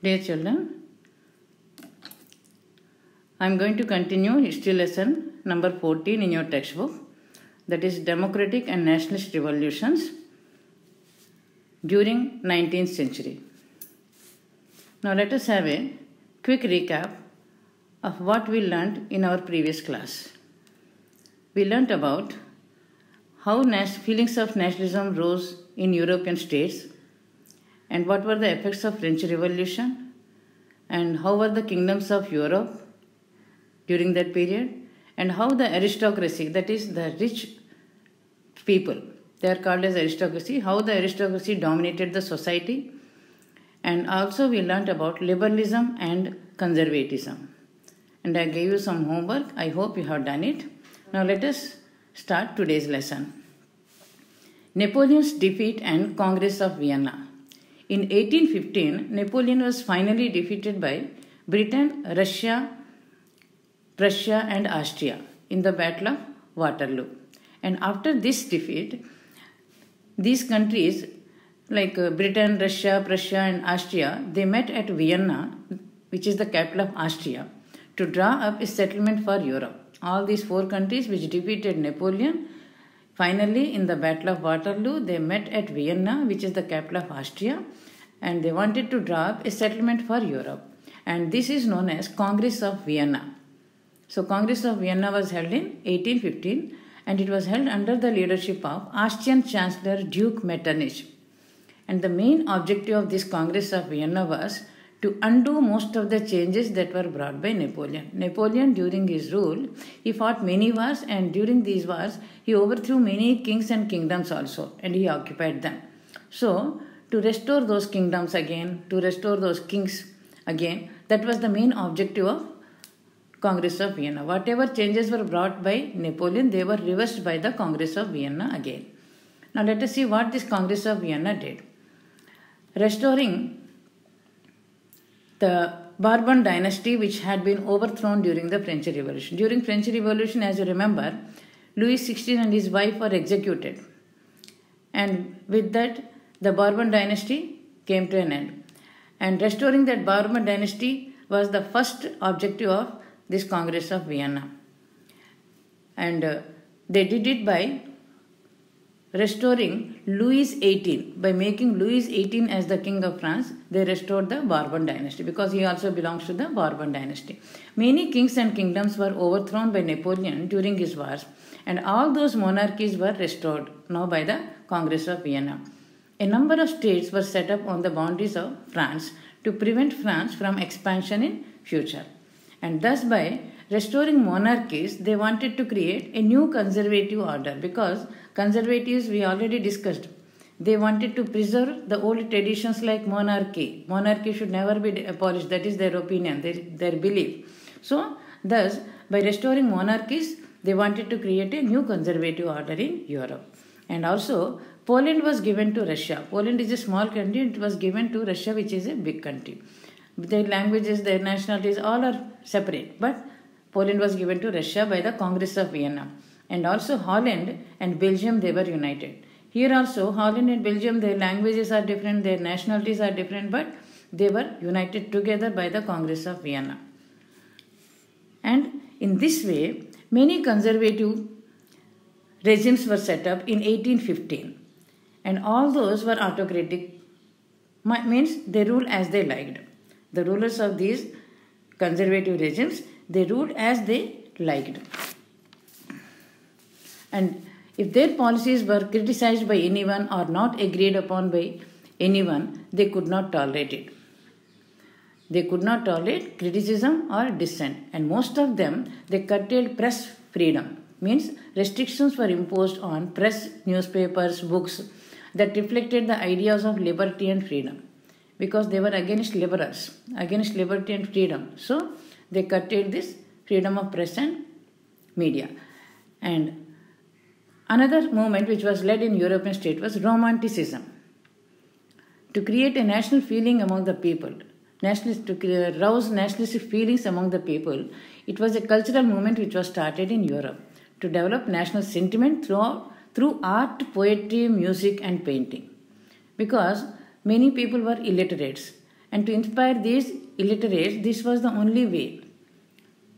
Dear children, I am going to continue history lesson number 14 in your textbook, that is Democratic and Nationalist Revolutions during 19th century. Now let us have a quick recap of what we learned in our previous class. We learnt about how feelings of nationalism rose in European states and what were the effects of French Revolution and how were the kingdoms of Europe during that period and how the aristocracy, that is the rich people, they are called as aristocracy, how the aristocracy dominated the society, and also we learnt about liberalism and conservatism. And I gave you some homework. I hope you have done it. Now let us start today's lesson. Napoleon's defeat and Congress of Vienna. In 1815, Napoleon was finally defeated by Britain, Russia, Prussia and Austria in the Battle of Waterloo. And after this defeat, these countries like Britain, Russia, Prussia and Austria, they met at Vienna, which is the capital of Austria, to draw up a settlement for Europe. All these four countries which defeated Napoleon, finally in the Battle of Waterloo, they met at Vienna, which is the capital of Austria, and they wanted to draw up a settlement for Europe. And this is known as Congress of Vienna. So Congress of Vienna was held in 1815 and it was held under the leadership of Austrian Chancellor Duke Metternich. And the main objective of this Congress of Vienna was to undo most of the changes that were brought by Napoleon. Napoleon, during his rule, he fought many wars, and during these wars, he overthrew many kings and kingdoms also, and he occupied them. So, to restore those kingdoms again, to restore those kings again, that was the main objective of Congress of Vienna. Whatever changes were brought by Napoleon, they were reversed by the Congress of Vienna again. Now let us see what this Congress of Vienna did. Restoring the Bourbon dynasty, which had been overthrown during the French Revolution. During French Revolution, as you remember, Louis XVI and his wife were executed. And with that, the Bourbon dynasty came to an end. And restoring that Bourbon dynasty was the first objective of this Congress of Vienna. And they did it by restoring Louis XVIII. By making Louis XVIII as the king of France, they restored the Bourbon dynasty because he also belongs to the Bourbon dynasty. Many kings and kingdoms were overthrown by Napoleon during his wars, and all those monarchies were restored now by the Congress of Vienna. A number of states were set up on the boundaries of France to prevent France from expansion in future. And thus by restoring monarchies, they wanted to create a new conservative order, because conservatives, we already discussed, they wanted to preserve the old traditions like monarchy. Monarchy should never be abolished. That is their opinion, their belief. So, thus, by restoring monarchies, they wanted to create a new conservative order in Europe. And also, Poland was given to Russia. Poland is a small country, it was given to Russia, which is a big country. Their languages, their nationalities, all are separate. But Poland was given to Russia by the Congress of Vienna. And also Holland and Belgium, they were united. Here also, Holland and Belgium, their languages are different, their nationalities are different, but they were united together by the Congress of Vienna. And in this way, many conservative regimes were set up in 1815. And all those were autocratic, means they ruled as they liked. The rulers of these conservative regimes, they ruled as they liked. And if their policies were criticized by anyone or not agreed upon by anyone, they could not tolerate it. They could not tolerate criticism or dissent. And most of them, they curtailed press freedom. Means restrictions were imposed on press, newspapers, books that reflected the ideas of liberty and freedom. Because they were against liberals, against liberty and freedom. So, they curtailed this freedom of press and media. And another movement which was led in European states was Romanticism. To create a national feeling among the people, to rouse nationalistic feelings among the people, it was a cultural movement which was started in Europe to develop national sentiment through art, poetry, music and painting. Because many people were illiterates And to inspire these illiterates, this was the only way,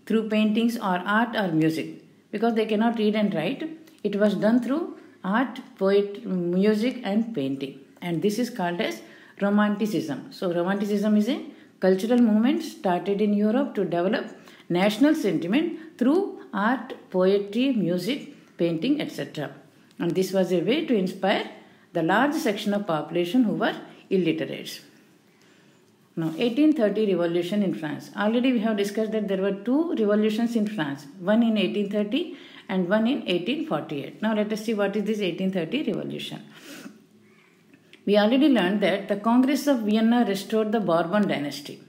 through paintings or art or music, because they cannot read and write. It was done through art, music and painting. And this is called as Romanticism. So Romanticism is a cultural movement started in Europe to develop national sentiment through art, poetry, music, painting, etc. And this was a way to inspire the large section of population who were illiterates. Now, 1830 revolution in France. Already we have discussed that there were two revolutions in France, one in 1830 and one in 1848. Now, let us see what is this 1830 revolution. We already learned that the Congress of Vienna restored the Bourbon dynasty.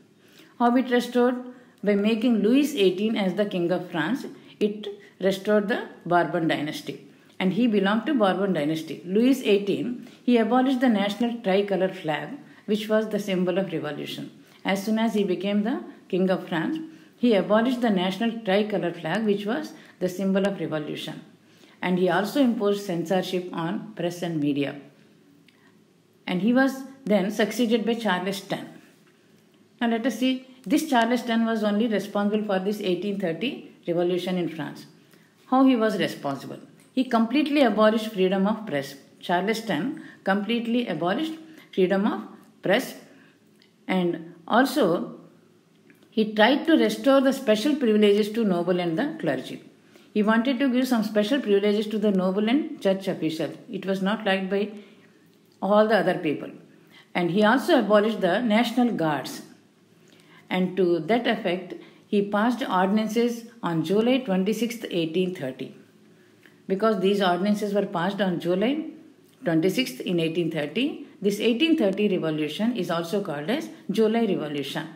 How it restored? By making Louis XVIII as the King of France, it restored the Bourbon dynasty. And he belonged to Bourbon dynasty. Louis XVIII, he abolished the national tricolor flag, which was the symbol of revolution. As soon as he became the King of France, he abolished the national tricolor flag, which was the symbol of revolution. And he also imposed censorship on press and media. And he was then succeeded by Charles X. Now let us see, this Charles X was only responsible for this 1830 revolution in France. How he was responsible? He completely abolished freedom of press. Charles X completely abolished freedom of press, and also he tried to restore the special privileges to noble and the clergy. He wanted to give some special privileges to the noble and church officials. It was not liked by all the other people. And he also abolished the National Guards. And to that effect, he passed ordinances on July 26, 1830. Because these ordinances were passed on July 26th in 1830, this 1830 revolution is also called as July Revolution.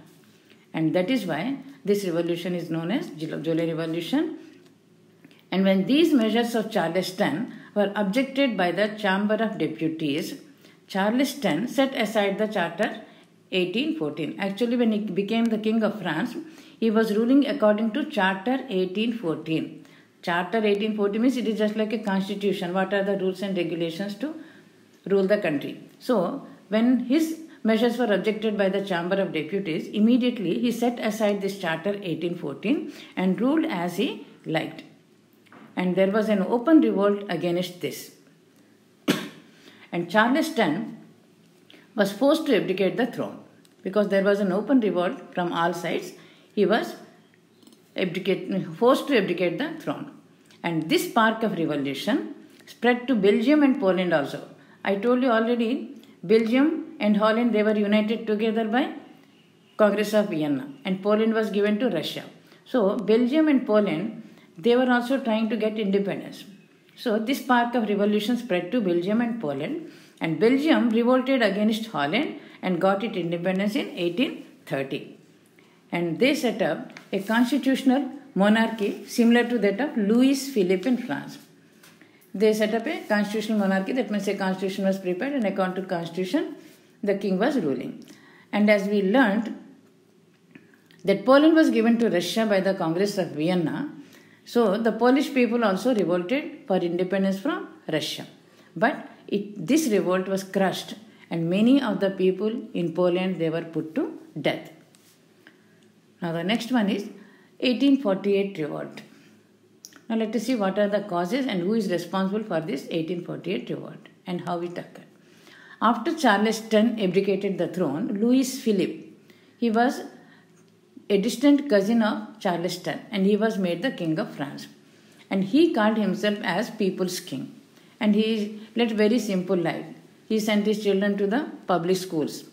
And that is why this revolution is known as July Revolution. And when these measures of Charles X were objected by the Chamber of Deputies, Charles X set aside the Charter 1814. Actually, when he became the King of France, he was ruling according to Charter 1814. Charter 1814 means it is just like a constitution. What are the rules and regulations to rule the country? So, when his measures were objected by the Chamber of Deputies, immediately he set aside this Charter 1814 and ruled as he liked. And there was an open revolt against this. And Charles X was forced to abdicate the throne because there was an open revolt from all sides. He was forced to abdicate the throne. And this spark of revolution spread to Belgium and Poland also. I told you already, Belgium and Holland, they were united together by Congress of Vienna, and Poland was given to Russia. So Belgium and Poland, they were also trying to get independence. So this spark of revolution spread to Belgium and Poland, and Belgium revolted against Holland and got its independence in 1830. And they set up a constitutional monarchy similar to that of Louis Philippe in France. They set up a constitutional monarchy, that means a constitution was prepared, and according to constitution, the king was ruling. And as we learned that Poland was given to Russia by the Congress of Vienna, so the Polish people also revolted for independence from Russia. But this revolt was crushed, and many of the people in Poland, they were put to death. Now the next one is 1848 revolt. Now let us see what are the causes and who is responsible for this 1848 revolt and how it occurred. After Charles X abdicated the throne, Louis Philippe, he was a distant cousin of Charles X, and he was made the King of France. And he called himself as People's King. And he led very simple life. He sent his children to the public schools.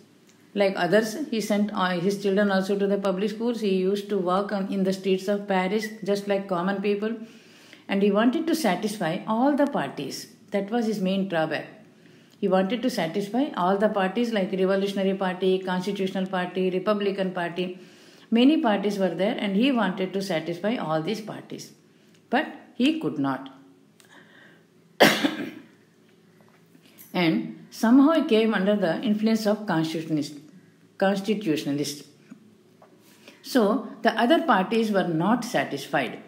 Like others, he sent his children also to the public schools. He used to walk in the streets of Paris just like common people. And he wanted to satisfy all the parties. That was his main drawback. He wanted to satisfy all the parties like Revolutionary Party, Constitutional Party, Republican Party. Many parties were there, and he wanted to satisfy all these parties. But he could not. And somehow he came under the influence of constitutionalists. So the other parties were not satisfied.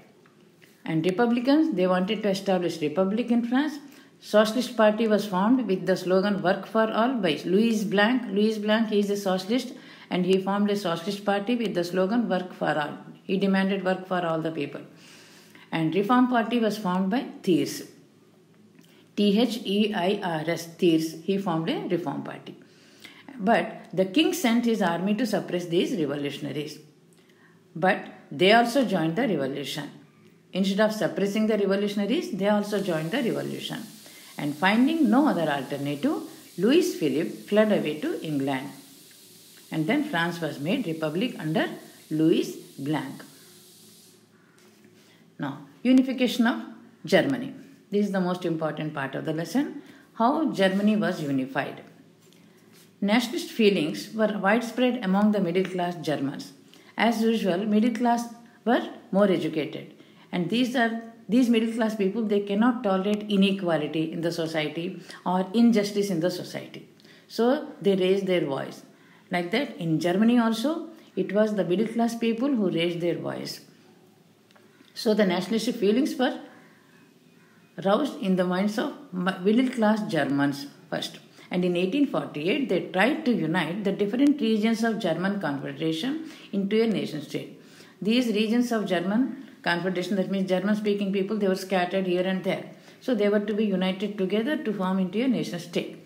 And Republicans, they wanted to establish Republic in France. Socialist Party was formed with the slogan "Work for All" by Louis Blanc. Louis Blanc, he is a socialist, and he formed a socialist party with the slogan "Work for All." He demanded work for all the people. And Reform Party was formed by Thiers. Thiers, Thiers, he formed a Reform Party. But the king sent his army to suppress these revolutionaries. But they also joined the revolution. Instead of suppressing the revolutionaries, they also joined the revolution. And finding no other alternative, Louis Philippe fled away to England. And then France was made republic under Louis Blanc. Now, unification of Germany. This is the most important part of the lesson. How Germany was unified. Nationalist feelings were widespread among the middle class Germans. As usual, middle class were more educated. And these middle class people, they cannot tolerate inequality in the society or injustice in the society. So they raised their voice. Like that, in Germany also, it was the middle class people who raised their voice. So the nationalist feelings were roused in the minds of middle class Germans first. And in 1848, they tried to unite the different regions of German Confederation into a nation state. These regions of German Confederation, that means German-speaking people, they were scattered here and there. So they were to be united together to form into a nation state.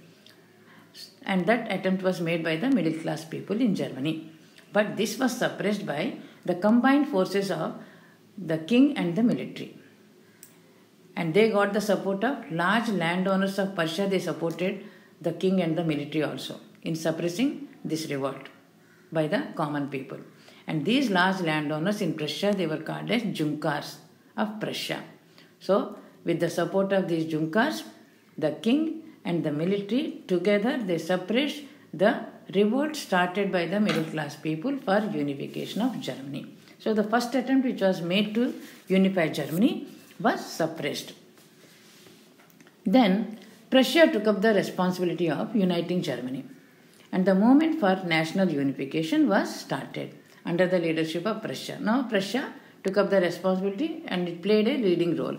And that attempt was made by the middle class people in Germany. But this was suppressed by the combined forces of the king and the military. And they got the support of large landowners of Prussia. They supported the king and the military also in suppressing this revolt by the common people. And these large landowners in Prussia, they were called as Junkers of Prussia. So, with the support of these Junkers, the king and the military together, they suppressed the revolt started by the middle class people for unification of Germany. So, the first attempt which was made to unify Germany was suppressed. Then, Prussia took up the responsibility of uniting Germany. And the movement for national unification was started under the leadership of Prussia. Now Prussia took up the responsibility and it played a leading role.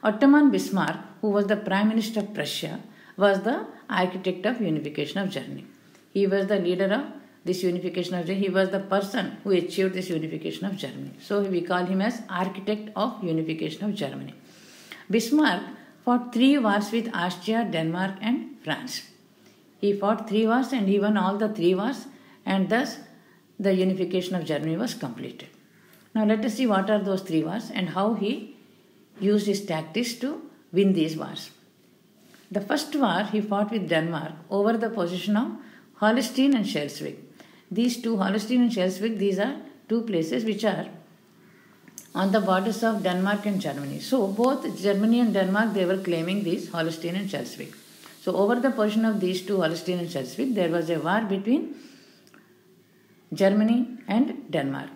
Ottoman Bismarck, who was the Prime Minister of Prussia, was the architect of unification of Germany. He was the leader of this unification of Germany. He was the person who achieved this unification of Germany. So we call him as architect of unification of Germany. Bismarck fought 3 wars with Austria, Denmark and France. He fought 3 wars and he won all the 3 wars, and thus the unification of Germany was completed. Now let us see what are those 3 wars and how he used his tactics to win these wars. The first war he fought with Denmark over the position of Holstein and Schleswig. These two, Holstein and Schleswig, these are 2 places which are on the borders of Denmark and Germany. So both Germany and Denmark, they were claiming these Holstein and Schleswig. So over the position of these 2, Holstein and Schleswig, there was a war between Germany and Denmark.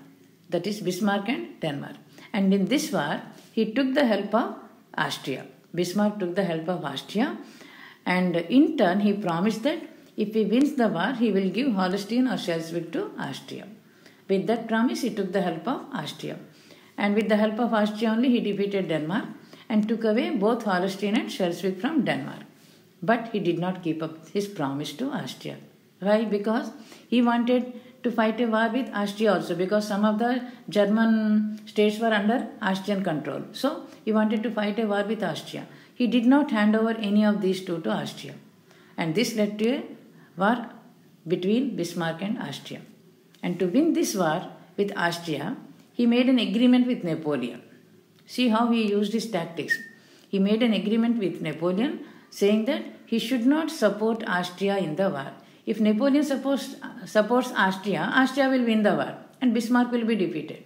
That is Bismarck and Denmark. And in this war, he took the help of Austria. Bismarck took the help of Austria, and in turn he promised that if he wins the war, he will give Holstein or Schleswig to Austria. With that promise, he took the help of Austria. And with the help of Austria only, he defeated Denmark and took away both Holstein and Schleswig from Denmark. But he did not keep up his promise to Austria. Why? Because he wanted to fight a war with Austria also, because some of the German states were under Austrian control. So he wanted to fight a war with Austria. He did not hand over any of these 2 to Austria. And this led to a war between Bismarck and Austria. And to win this war with Austria, he made an agreement with Napoleon. See how he used his tactics. He made an agreement with Napoleon saying that he should not support Austria in the war. If Napoleon supports Austria, Austria will win the war and Bismarck will be defeated,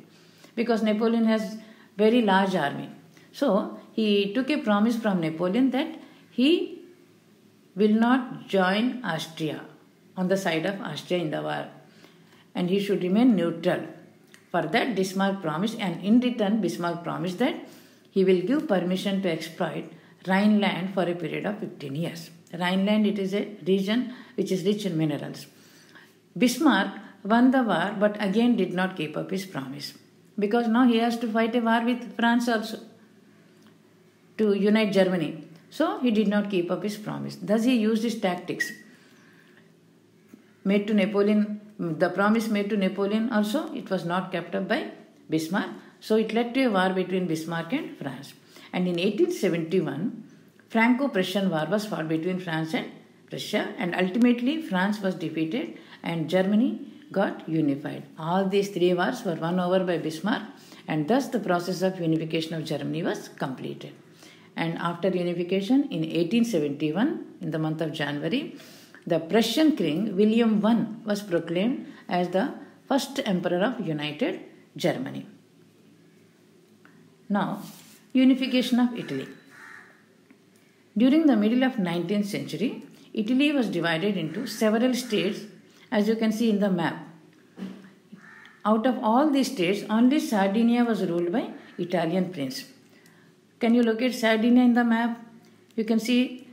because Napoleon has very large army. So he took a promise from Napoleon that he will not join Austria on the side of Austria in the war, and he should remain neutral. For that, Bismarck promised, and in return Bismarck promised that he will give permission to exploit Rhineland for a period of 15 years. Rhineland, it is a region which is rich in minerals. Bismarck won the war but again did not keep up his promise, because now he has to fight a war with France also to unite Germany. So he did not keep up his promise. Thus he used his tactics made to Napoleon the promise made to Napoleon also, it was not kept up by Bismarck. So it led to a war between Bismarck and France. And in 1871, Franco-Prussian War was fought between France and Prussia, and ultimately France was defeated and Germany got unified. All these three wars were won over by Bismarck, and thus the process of unification of Germany was completed. And after unification in 1871, in the month of January, the Prussian king William I was proclaimed as the first emperor of United Germany. Now, unification of Italy. During the middle of 19th century, Italy was divided into several states, as you can see in the map. Out of all these states, only Sardinia was ruled by Italian prince. Can you locate Sardinia in the map? You can see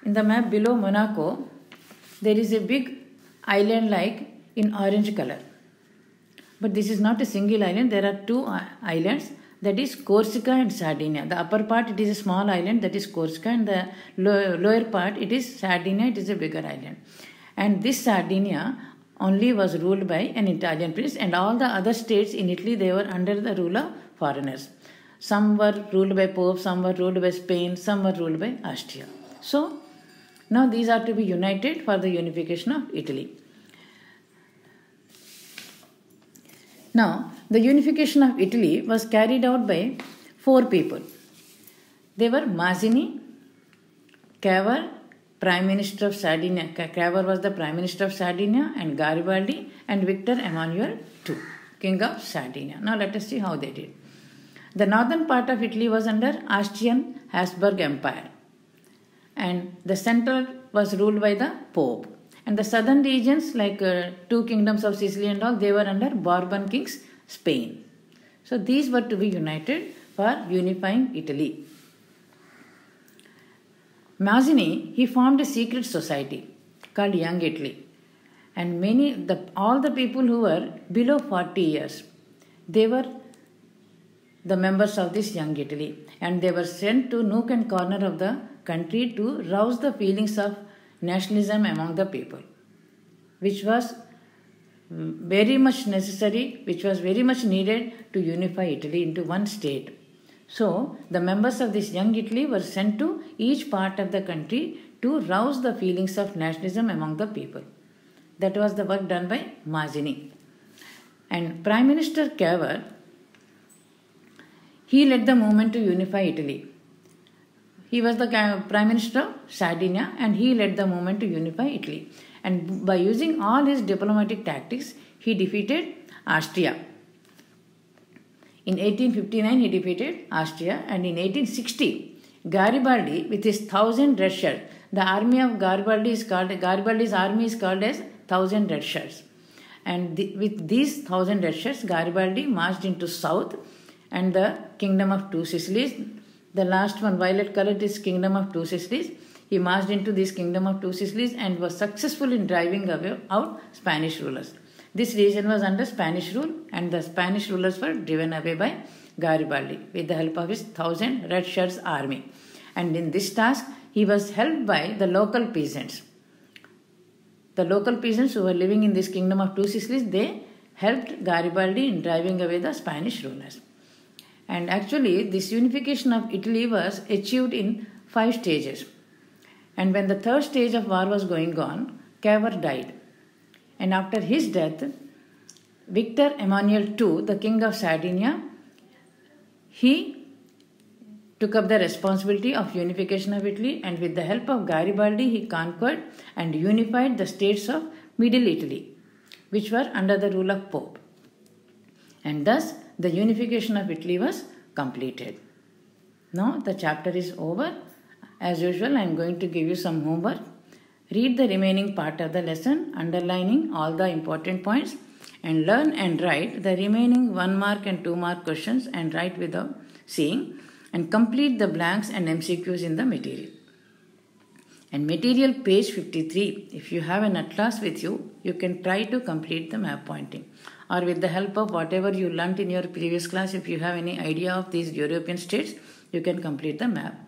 in the map below Monaco, there is a big island like in orange color. But this is not a single island, there are two islands, that is Corsica and Sardinia. The upper part, it is a small island, that is Corsica, and the lower part, it is Sardinia, it is a bigger island. And this Sardinia only was ruled by an Italian prince, and all the other states in Italy, they were under the rule of foreigners. Some were ruled by Pope, some were ruled by Spain, some were ruled by Austria. So, now these are to be united for the unification of Italy. Now, the unification of Italy was carried out by four people. They were Mazzini, Cavour, Prime Minister of Sardinia. Cavour was the Prime Minister of Sardinia, and Garibaldi and Victor Emmanuel II, King of Sardinia. Now let us see how they did. The northern part of Italy was under Austrian Habsburg Empire, and the central was ruled by the Pope. And the southern regions, like two kingdoms of Sicily and all, they were under Bourbon kings, Spain. So these were to be united for unifying Italy. Mazzini, he formed a secret society called Young Italy. And all the people who were below 40 years, they were the members of this Young Italy. And they were sent to nook and corner of the country to rouse the feelings of nationalism among the people, which was very much necessary, which was very much needed to unify Italy into one state. So, the members of this Young Italy were sent to each part of the country to rouse the feelings of nationalism among the people. That was the work done by Mazzini. And Prime Minister Cavour, he led the movement to unify Italy. He was the Prime Minister of Sardinia, and he led the movement to unify Italy. And by using all his diplomatic tactics, he defeated Austria. In 1859, he defeated Austria, and in 1860, Garibaldi, with his 1,000 red shirts, the army of Garibaldi's army is called as 1,000 red shirts. And with these 1,000 red shirts, Garibaldi marched into south and the Kingdom of Two Sicilies. The last one, violet colored, is Kingdom of Two Sicilies. He marched into this Kingdom of Two Sicilies and was successful in driving out Spanish rulers. This region was under Spanish rule, and the Spanish rulers were driven away by Garibaldi with the help of his 1,000 red shirts army. And in this task, he was helped by the local peasants. The local peasants who were living in this Kingdom of Two Sicilies, they helped Garibaldi in driving away the Spanish rulers. And actually, this unification of Italy was achieved in 5 stages. And when the 3rd stage of war was going on, Cavour died. And after his death, Victor Emmanuel II, the King of Sardinia, he took up the responsibility of unification of Italy, and with the help of Garibaldi, he conquered and unified the states of Middle Italy, which were under the rule of Pope. And thus, the unification of Italy was completed. Now the chapter is over. As usual, I am going to give you some homework. Read the remaining part of the lesson, underlining all the important points, and learn and write the remaining 1 mark and 2 mark questions, and write without seeing, and complete the blanks and MCQs in the material. And material page 53, if you have an atlas with you, you can try to complete the map pointing. Or with the help of whatever you learnt in your previous class, if you have any idea of these European states, you can complete the map.